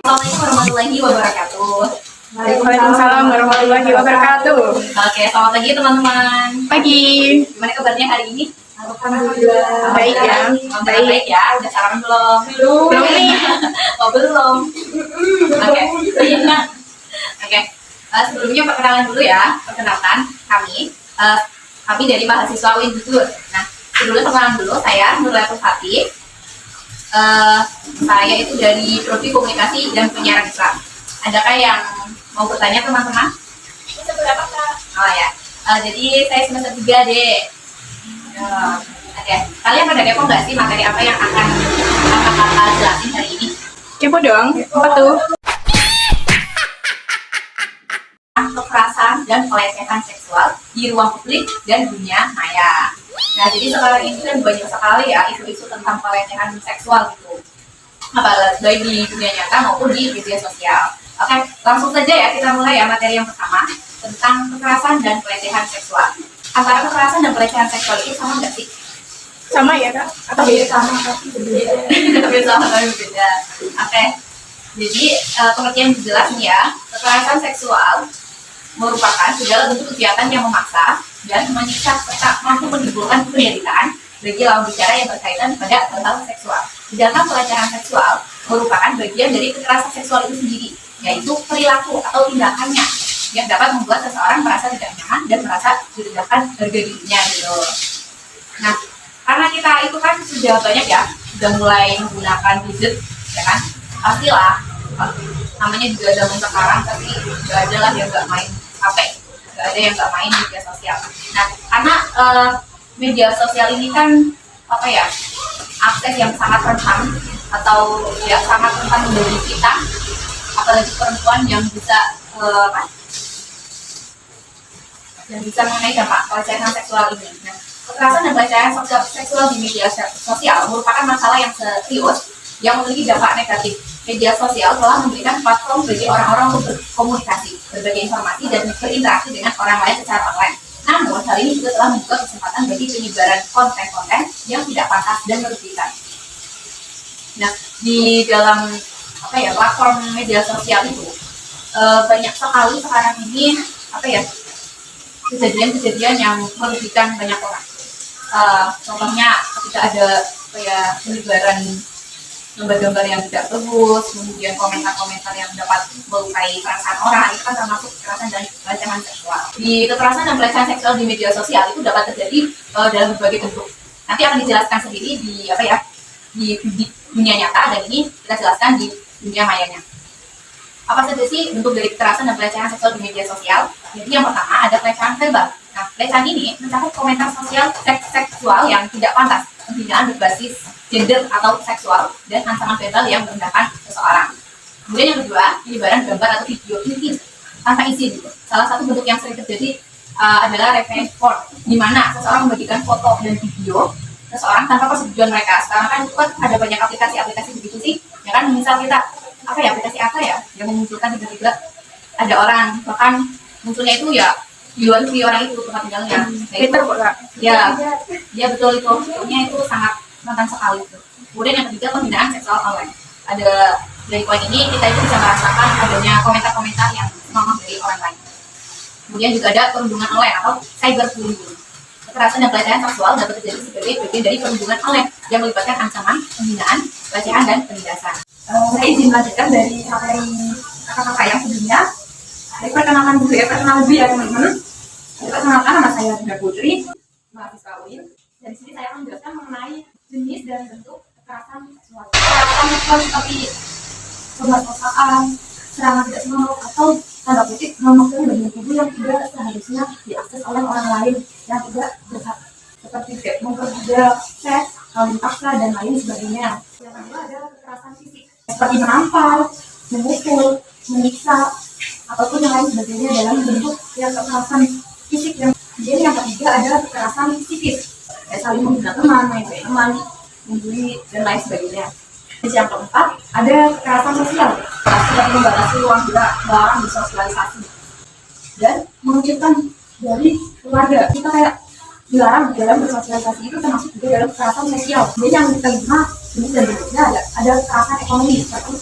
Assalamualaikum warahmatullahi wabarakatuh. Waalaikumsalam warahmatullahi wabarakatuh. Oke, selamat pagi teman-teman. Pagi. Gimana kabarnya hari ini? Alhamdulillah. Baik ya. Baik. Baik ya. Udah sarapan belum? Belum nih. Oh belum. Oke. Oke. Sebelumnya perkenalan dulu ya. Perkenalkan kami. Kami dari mahasiswa UIN Gus. Nah, sebelumnya perkenalan dulu. Saya Nurlatul Fatih. Saya itu dari Prodi Komunikasi dan Penyiaran Islam. Adakah yang mau bertanya teman-teman? Seberapa Kak? Oh ya. Jadi saya semester 3 deh. Oke. Kalian pada kepo nggak sih materi apa yang akan kakak jelasin hari ini? Kepo dong. Apa tuh? Kekerasan dan pelecehan seksual di ruang publik dan dunia maya. Nah, jadi sekarang ini kan banyak sekali ya isu-isu tentang pelecehan seksual gitu. Apalagi baik di dunia nyata maupun di media sosial. Oke, langsung saja ya kita mulai ya materi yang pertama tentang kekerasan dan pelecehan seksual. Antara kekerasan dan pelecehan seksual itu sama nggak sih? Sama ya Kak? Atau beda? Sama tapi berbeda. Sama tapi berbeda. Oke. Jadi pengertian jelas nih ya, kekerasan seksual merupakan segala bentuk kegiatan yang memaksa dan menyiksa serta mampu menimbulkan penderitaan bagi lawan bicara yang berkaitan pada hal seksual. Sedangkan pelecehan seksual merupakan bagian dari kekerasan seksual itu sendiri, yaitu perilaku atau tindakannya yang dapat membuat seseorang merasa tidak nyaman dan merasa direndahkan harga dirinya gitu. Nah, karena kita itu kan sudah banyak ya, sudah mulai menggunakan gadget, ya kan? Pastilah, namanya juga zaman sekarang, tapi nggak ada lah yang nggak main HP, nggak ada yang nggak main media sosial. Nah, karena media sosial ini kan apa ya, akses yang sangat rentan atau ya sangat rentan bagi kita, apalagi perempuan yang bisa mengenai dampak pelecehan seksual ini. Nah, kekerasan dan pelecehan seksual di media sosial merupakan masalah yang serius yang memiliki dampak negatif. Media sosial telah memberikan platform bagi orang-orang untuk berkomunikasi, berbagi informasi, dan berinteraksi dengan orang lain secara online. Namun, hal ini juga telah membuka kesempatan bagi penyebaran konten-konten yang tidak pantas dan merugikan. Nah, di dalam platform media sosial itu banyak sekali sekarang ini kejadian-kejadian yang merugikan banyak orang. Contohnya ketika ada penyebaran gambar-gambar yang tidak bagus, kemudian komentar-komentar yang dapat melukai perasaan orang, itu kan termasuk kekerasan dan pelecehan seksual. Di kekerasan dan pelecehan seksual di media sosial itu dapat terjadi dalam berbagai bentuk. Nanti akan dijelaskan sendiri di di dunia nyata, dan ini kita jelaskan di dunia mayanya. Apa saja sih bentuk dari kekerasan dan pelecehan seksual di media sosial? Jadi yang pertama ada pelecehan verbal. Nah, pelecehan ini mencakup komentar sosial seksual yang tidak pantas, penghinaan berbasis gender atau seksual, dan ancaman verbal yang merendahkan seseorang. Kemudian yang kedua, penyebaran gambar atau video intim tanpa izin. Salah satu bentuk yang sering terjadi adalah revenge porn, di mana seseorang membagikan foto dan video seseorang tanpa persetujuan mereka. Sekarang kan itu kan ada banyak aplikasi-aplikasi begitu sih, ya kan? Misal kita aplikasi apa ya yang memunculkan tiba-tiba ada orang, bahkan munculnya itu ya di luar negeri orang itu tempat tinggalnya. Twitter kok Kak? Ya betul itu. Pokoknya itu sangat rentan sekali itu. Kemudian yang ketiga, penghinaan seksual online. Ada dari poin ini kita itu bisa merasakan adanya komentar-komentar yang senonoh dari orang lain. Kemudian juga ada perundungan online atau cyberbullying. Kekerasan dan pelecehan seksual dapat terjadi sebagai bagian dari perundungan online yang melibatkan ancaman, penghinaan, pelecehan, dan penindasan. Saya izin melanjutkan dari materi kakak-kakak yang sebelumnya. Saya perkenalkan dulu ya teman-teman. Perkenalkan, nama saya Bunda Putri, mahasiswa UIN. Dari sini saya akan menjelaskan mengenai jenis dan bentuk kekerasan seksual. Kekerasan seksual seperti pemerkosaan, serangan tidak senonoh, atau tanda kutip memaksa bagian tubuh yang tidak seharusnya diakses oleh orang lain yang tidak berhak, seperti memperbudak, seks, kawin paksa, dan lain sebagainya. Yang kedua ada kekerasan fisik, seperti menampar, memukul, menyiksa, ataupun yang lain sebagainya dalam bentuk kekerasan fisik. Kemudian yang ketiga adalah kekerasan psikis, saling menghina teman, main teman, membuli, dan lain sebagainya. Terus yang keempat ada kekerasan sosial, seperti membatasi ruang gerak, melarang bersosialisasi, dan mengucilkan dari keluarga. Kita kayak dilarang dalam bersosialisasi, itu termasuk juga dalam kekerasan sosial. Jadi yang kelima jenis dan bentuknya ada kekerasan ekonomi, seperti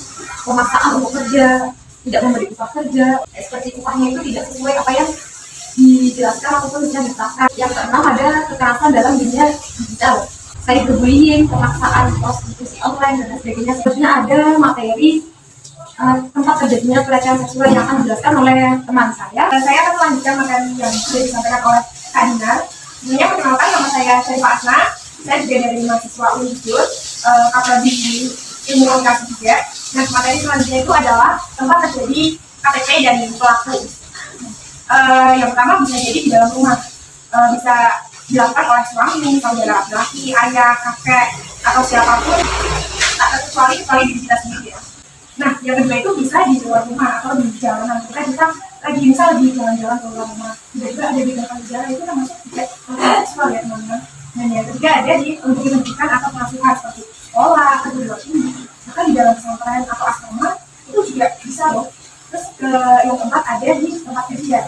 pemaksaan untuk kerja, tidak memberi upah kerja, seperti upahnya itu tidak sesuai apa yang dijelaskan ataupun yang ditetapkan. Yang keenam ada kekerasan dalam dunia digital, cyberbullying, pemaksaan prostitusi online dan sebagainya. Seterusnya ada materi tempat terjadinya pelecehan seksual yang akan dijelaskan oleh teman saya. Dan saya akan melanjutkan materi yang sudah disampaikan oleh Kak Dinar. Sebelumnya perkenalkan, nama saya Syarifah Asna. Saya juga dari mahasiswa Unjur, Kaprodi Ilmu Komunikasi juga. Nah, materi selanjutnya itu adalah tempat terjadi KTP dan pelaku. Yang pertama bisa jadi di dalam rumah, bisa dilakukan oleh suami, saudara laki, ayah, kakek, atau siapapun, tak terkecuali diri kita sendiri. Nah, yang kedua itu bisa di luar rumah atau di jalanan. Kita bisa lagi misal di jalan-jalan ke luar rumah, tiba-tiba ada di depan jalan, itu termasuk juga seksual ya teman-teman. Dan yang ketiga ada di pendidikan atau pengasuhan seperti sekolah, perguruan tinggi, bahkan di dalam pesantren atau asrama itu juga bisa loh. Terus yang keempat ada di tempat kerja.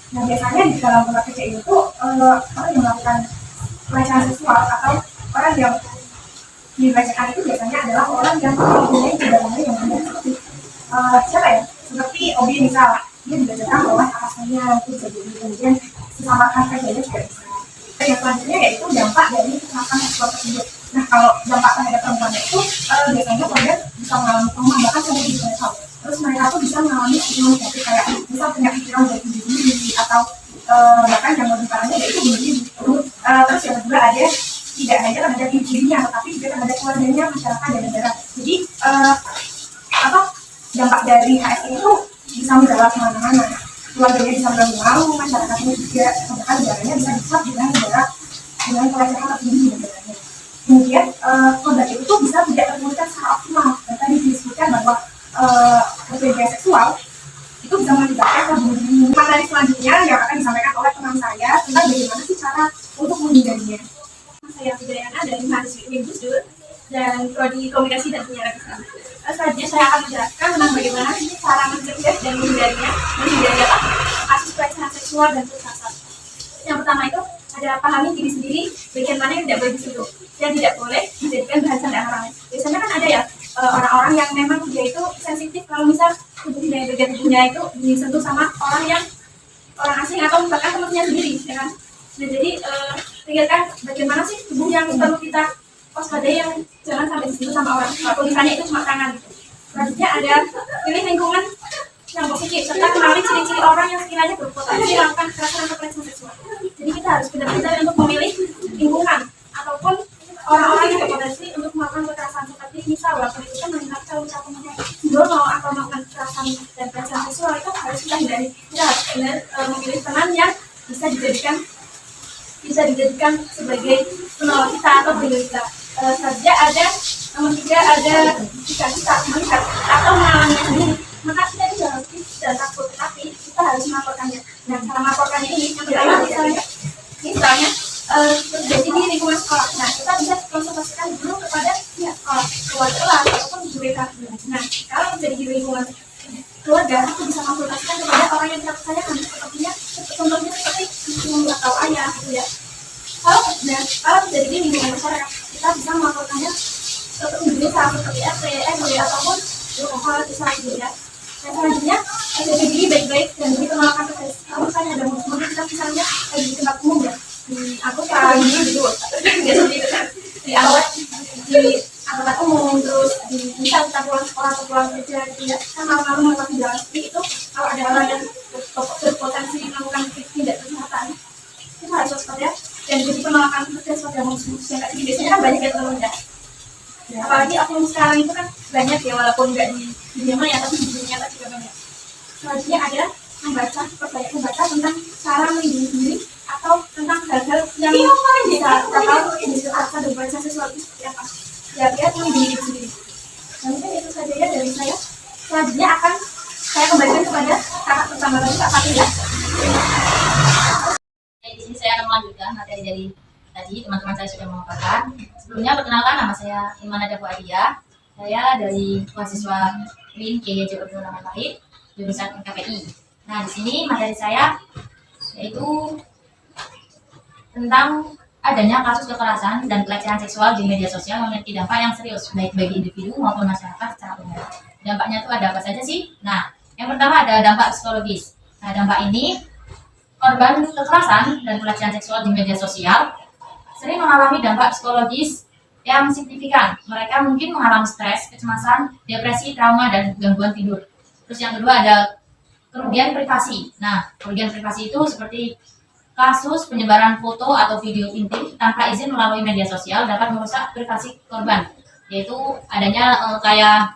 Nah, biasanya di dalam tempat kerja itu orang yang melakukan pelecehan seksual atau orang yang dilecehkan itu biasanya adalah orang yang mempunyai kedatangan yang benar seperti siapa ya? Seperti Obi misal, dia dilecehkan oleh atasannya, itu jadi kemudian sesama kerjanya juga bisa. Yang selanjutnya yaitu dampak dari kekerasan seksual tersebut. Nah, kalau dampak terhadap perempuan itu biasanya korban bisa mengalami trauma, bahkan sampai di mental. Terus mereka tuh bisa mengalami hubungan negatif kayak misal punya pikiran dari diri atau bahkan yang lebih parahnya yaitu bunuh diri. Terus yang kedua ada tidak hanya terhadap dirinya, tetapi juga terhadap keluarganya, masyarakat dan negara. Jadi dampak dari HSI itu bisa mendalam kemana-mana. Keluarganya bisa mengganggu, masyarakatnya juga, bahkan negaranya bisa diserang dengan negara dengan pelecehan tertinggi di negaranya. Kemudian korban itu bisa tidak terpulihkan secara optimal. Dan tadi disebutkan bahwa pelecehan seksual itu bisa mengakibatkan bunuh diri. Materi selanjutnya yang akan disampaikan oleh teman saya tentang bagaimana sih cara untuk menghindarinya. Saya Fidayana dari mahasiswa Unjur dan prodi komunikasi dan penyiaran Islam. Selanjutnya saya akan menjelaskan tentang bagaimana cara mencegah dan menghindari kasus pelecehan seksual dan kekerasan. Yang pertama itu ada pahami diri sendiri, bagian mana yang tidak boleh disentuh dan tidak boleh dijadikan bahan candaan orang lain. Biasanya kan ada ya orang-orang yang memang dia itu sensitif kalau misal bagian tubuhnya itu disentuh sama orang asing atau bahkan temannya sendiri, ya kan? Nah, jadi pikirkan bagaimana sih tubuh yang perlu kita waspadai yang jangan sampai disentuh sama orang. Tulisannya itu cuma tangan. Selanjutnya ada pilih lingkungan yang positif serta kenali ciri-ciri orang yang sekiranya berpotensi melakukan kekerasan atau pelecehan seksual. Jadi kita harus benar-benar untuk memilih lingkungan ataupun orang-orang yang berpotensi untuk melakukan kekerasan seperti misal waktu itu kan melihat calon-calon dono atau melakukan kekerasan dan pelecehan seksual itu harus kita hindari. Kita harus benar memilih teman yang bisa dijadikan sebagai penolong kita atau pelindung kita. Saja ada nomor 3 ada jika kita melihat atau mengalaminya sendiri, maka kita tidak harus takut, tapi kita harus melaporkannya. Nah, cara melaporkannya ini yang pertama misalnya terjadi di lingkungan sekolah. Nah, kita bisa konsultasikan dulu kepada pihak sekolah, keluarga ataupun guru BK. Nah, kalau terjadi di lingkungan keluarga, aku bisa konsultasikan kepada orang yang kita percayakan, contohnya seperti ibu atau ayah gitu ya. Kalau terjadi di lingkungan masyarakat, kita bisa melaporkannya ke desa seperti RT, RW ataupun lokal desa gitu ya. Dan selanjutnya jaga diri baik-baik dan dikenalkan ke desa. Kalau misalnya ada mobil kita misalnya di tempat umum ya, aku sekarang ini gitu, di tempat umum, terus misal kita pulang sekolah atau pulang kerja gitu ya, kan malam-malam melewati jalan seperti itu, kalau ada orang yang berpotensi melakukan tindak kejahatan, kita harus waspada dan jadi penolakan tegas pada musuh yang kayak biasanya kan banyak yang terunda. Apalagi oknum sekarang itu kan banyak ya, walaupun nggak di dunia maya tapi di dunia nyata juga banyak. Selanjutnya ada perbanyak membaca tentang cara melindungi diri atau tentang hal-hal yang bisa kekerasan dan pelecehan seksual itu seperti apa. Biar melindungi diri sendiri. Dan mungkin itu saja ya dari saya. Selanjutnya akan saya kembalikan kepada kakak pertama tadi, Kak Fatia. Di sini saya akan melanjutkan materi dari tadi teman-teman saya sudah memaparkan. Sebelumnya perkenalkan, nama saya Iman Adabu Adia. Saya dari mahasiswa UIN KYJ Abdul Rahman Wahid, jurusan KPI. Nah, di sini materi saya yaitu tentang adanya kasus kekerasan dan pelecehan seksual di media sosial memiliki dampak yang serius baik bagi individu maupun masyarakat secara umum. dampaknya itu ada apa saja sih? Nah, yang pertama ada dampak psikologis. Nah, dampak ini korban kekerasan dan pelecehan seksual di media sosial sering mengalami dampak psikologis yang signifikan. Mereka mungkin mengalami stres, kecemasan, depresi, trauma, dan gangguan tidur. Terus yang kedua ada kerugian privasi. Nah, kerugian privasi itu seperti kasus penyebaran foto atau video intim tanpa izin melalui media sosial dapat merusak privasi korban, yaitu adanya kayak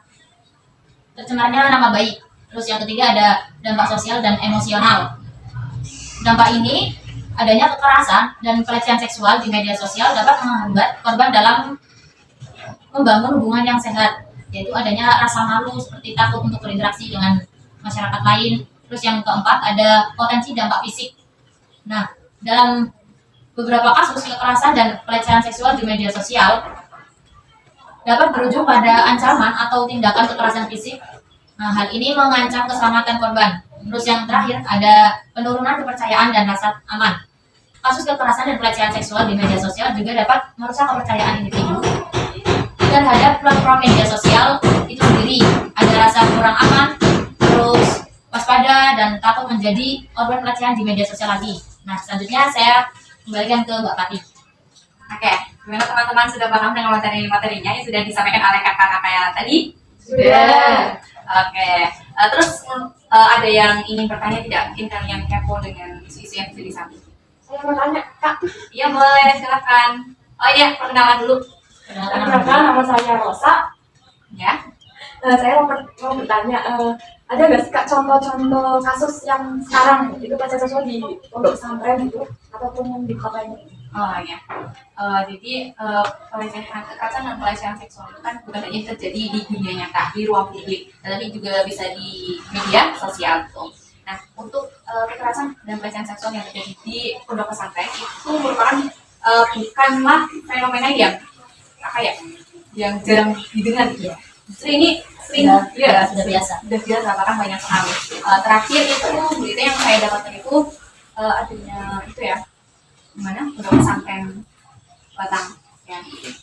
tercemarnya nama baik. Terus yang ketiga ada dampak sosial dan emosional. Dampak ini adanya kekerasan dan pelecehan seksual di media sosial dapat menghambat korban dalam membangun hubungan yang sehat, yaitu adanya rasa malu seperti takut untuk berinteraksi dengan masyarakat lain. Terus yang keempat ada potensi dampak fisik. Nah, dalam beberapa kasus kekerasan dan pelecehan seksual di media sosial dapat berujung pada ancaman atau tindakan kekerasan fisik. Nah, hal ini mengancam keselamatan korban. Terus yang terakhir ada penurunan kepercayaan dan rasa aman. Kasus kekerasan dan pelecehan seksual di media sosial juga dapat merusak kepercayaan individu terhadap platform media sosial itu sendiri. Ada rasa kurang aman, terus waspada dan takut menjadi korban pelecehan di media sosial lagi. Nah, selanjutnya saya kembalikan ke Mbak Pati. Oke, gimana teman-teman sudah paham dengan materi-materinya yang sudah disampaikan oleh kakak-kakak tadi? Sudah. Oke, terus ada yang ingin bertanya tidak? Mungkin kalian kepo dengan isu-isu yang sudah disampaikan. Saya mau tanya, Kak. Iya boleh, silakan. Oh iya, perkenalan dulu. Perkenalkan, nama saya Rosa. Ya. Saya mau bertanya, ada nggak sih Kak contoh-contoh kasus yang sekarang itu pelecehan seksual di pondok pesantren itu ataupun yang di kota ini? Oh ya. Jadi pelecehan kekerasan dan pelecehan seksual itu kan bukan hanya terjadi di dunia nyata, di ruang publik, tetapi juga bisa di media sosial tuh. Nah, untuk kekerasan dan pelecehan seksual yang terjadi di pondok pesantren itu merupakan bukanlah fenomena yang apa ya, yang jarang didengar gitu ya. Justru ini sering Sudah biasa. sudah biasa, bahkan banyak sekali. Terakhir itu berita yang saya dapatkan itu adanya itu ya, gimana pondok pesantren Batang ya.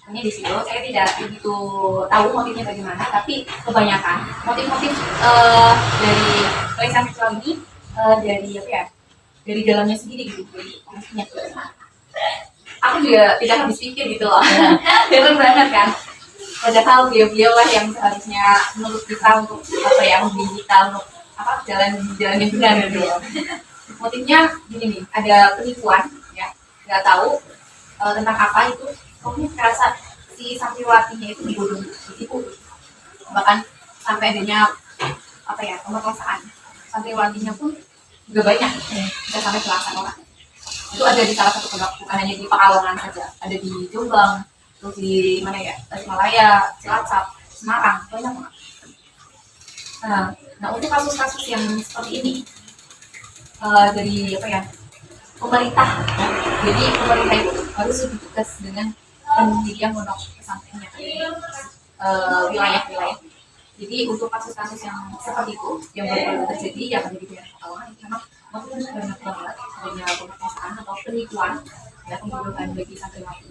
Ini di situ saya tidak begitu tahu motifnya bagaimana, tapi kebanyakan motif-motif dari pelecehan seksual ini dari apa ya, dari dalamnya sendiri gitu, dari orangnya. Aku juga tidak habis pikir gitu loh. Betul banget kan. Padahal beliau lah yang seharusnya menurut kita untuk apa ya, membimbing kita untuk apa, jalan yang benar gitu. Motifnya gini nih, ada penipuan ya, nggak tahu tentang apa itu, pokoknya kerasa si santriwatinya itu dibodohi, ditipu, bahkan sampai adanya apa ya, pemerkosaan. Santriwatinya pun juga banyak, bisa sampai belasan orang. Itu ada di salah satu pondok, bukan hanya di Pekalongan saja, ada di Jombang, terus di mana ya, Tasikmalaya, Cilacap, Semarang, banyak banget. Nah untuk kasus-kasus yang seperti ini dari apa ya, pemerintah, jadi pemerintah itu harus lebih tegas dengan pendirian pondok pesantrennya di wilayah-wilayah. Jadi untuk kasus-kasus yang seperti itu yang baru terjadi yang ada di daerah Pekalongan itu memang motifnya banyak banget, adanya pemerkosaan atau penipuan ya, pembunuhan bagi santriwati.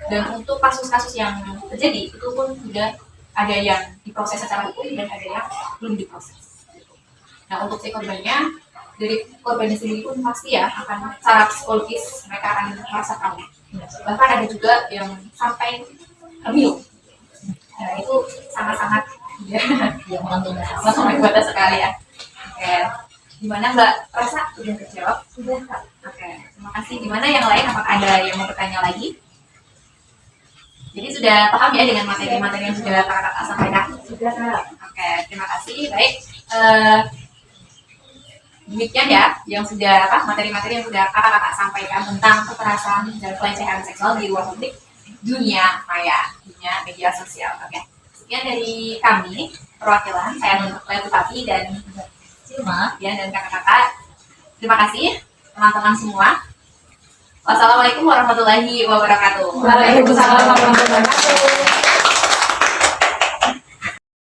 Dan untuk kasus-kasus yang terjadi itu pun sudah ada yang diproses secara hukum dan ada yang belum diproses. Nah untuk si korbannya, dari korbannya sendiri pun pasti ya akan secara psikologis mereka akan merasa trauma. Bahkan ada juga yang sampai hamil. Nah itu sangat-sangat Yang menentukan. sampai batas sekali ya. Oke, gimana Mbak Rasa? Sudah terjawab? Sudah Kak. Oke, terima kasih. Gimana yang lain? Apakah ada yang mau bertanya lagi? Jadi sudah paham ya dengan materi-materi yang sudah kakak sampaikan? Sudah Kak. Oke, terima kasih. Baik, demikian ya yang sudah materi-materi yang sudah kakak sampaikan tentang kekerasan dan pelecehan seksual di ruang publik dunia maya, dunia media sosial. Oke, sekian dari kami perwakilan saya Nurul Bupati dan Cuma ya dan kakak-kakak. Terima kasih teman-teman semua. Wassalamualaikum warahmatullahi wabarakatuh. Waalaikumsalam warahmatullahi wabarakatuh.